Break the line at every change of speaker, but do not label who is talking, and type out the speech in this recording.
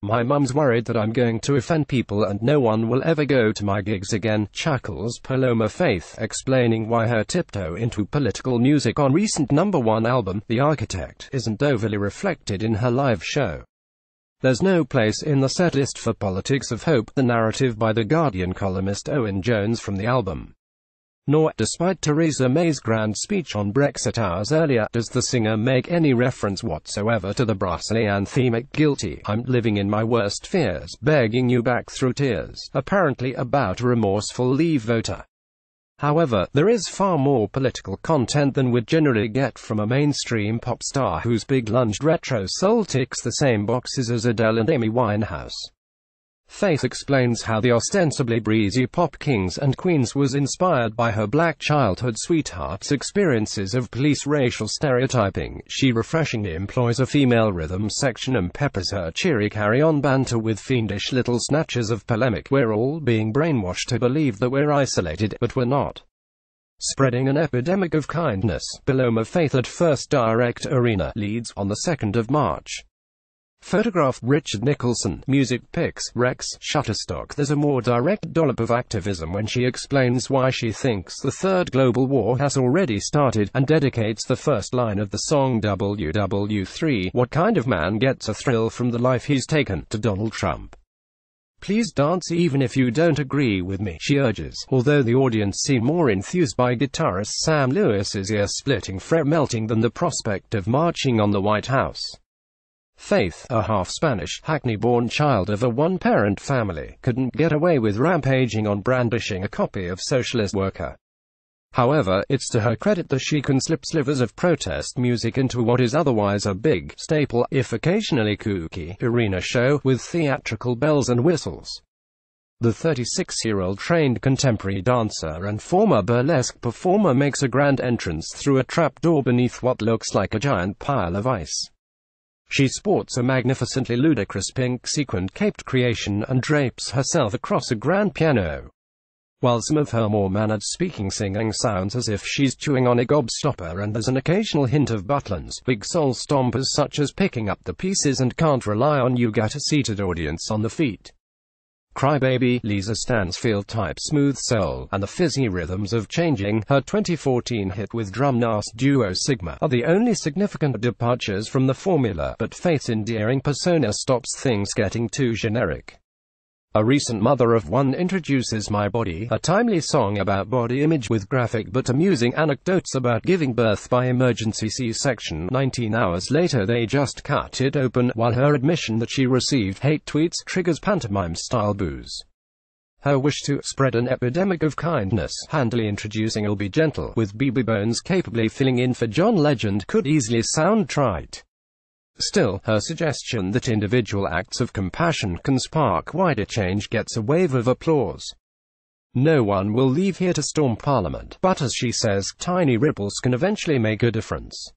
My mum's worried that I'm going to offend people and no one will ever go to my gigs again, chuckles Paloma Faith, explaining why her tiptoe into political music on recent #1 album, The Architect, isn't overly reflected in her live show. There's no place in the setlist for Politics of Hope, the narrative by The Guardian columnist Owen Jones from the album. Nor, despite Theresa May's grand speech on Brexit hours earlier, does the singer make any reference whatsoever to the brassily anthemic "Guilty, I'm living in my worst fears, begging you back through tears," apparently about a remorseful Leave voter. However, there is far more political content than we'd generally get from a mainstream pop star whose big lunged retro soul ticks the same boxes as Adele and Amy Winehouse. Faith explains how the ostensibly breezy pop kings and queens was inspired by her black childhood sweetheart's experiences of police racial stereotyping. She refreshingly employs a female rhythm section and peppers her cheery carry-on banter with fiendish little snatches of polemic. We're all being brainwashed to believe that we're isolated, but we're not. Spreading an epidemic of kindness, Paloma Faith at First Direct Arena, Leeds, on the 2nd of March. Photograph Richard Nicholson, Music Pics, Rex, Shutterstock. There's a more direct dollop of activism when she explains why she thinks the Third Global War has already started, and dedicates the first line of the song WW3, "What kind of man gets a thrill from the life he's taken," to Donald Trump. "Please dance even if you don't agree with me," she urges, although the audience seemed more enthused by guitarist Sam Lewis's ear-splitting fret-melting than the prospect of marching on the White House. Faith, a half-Spanish, Hackney-born child of a one-parent family, couldn't get away with rampaging on brandishing a copy of Socialist Worker. However, it's to her credit that she can slip slivers of protest music into what is otherwise a big, staple, if occasionally kooky, arena show, with theatrical bells and whistles. The 36-year-old trained contemporary dancer and former burlesque performer makes a grand entrance through a trapdoor beneath what looks like a giant pile of ice. She sports a magnificently ludicrous pink sequined caped creation and drapes herself across a grand piano, while some of her more mannered speaking singing sounds as if she's chewing on a gobstopper, and there's an occasional hint of Butlin's big soul stompers such as Picking Up the Pieces and Can't Rely on You get a seated audience on the feet. Crybaby, Lisa Stansfield-type smooth soul, and the fizzy rhythms of Changing, her 2014 hit with drum nas duo Sigma, are the only significant departures from the formula, but Faith's endearing persona stops things getting too generic. A recent Mother of One introduces My Body, a timely song about body image with graphic but amusing anecdotes about giving birth by emergency C-section. 19 hours later they just cut it open, while her admission that she received hate tweets triggers pantomime-style boos. Her wish to spread an epidemic of kindness, handily introducing I'll Be Gentle, with BB Bones capably filling in for John Legend, could easily sound trite. Still, her suggestion that individual acts of compassion can spark wider change gets a wave of applause. No one will leave here to storm Parliament, but as she says, tiny ripples can eventually make a difference.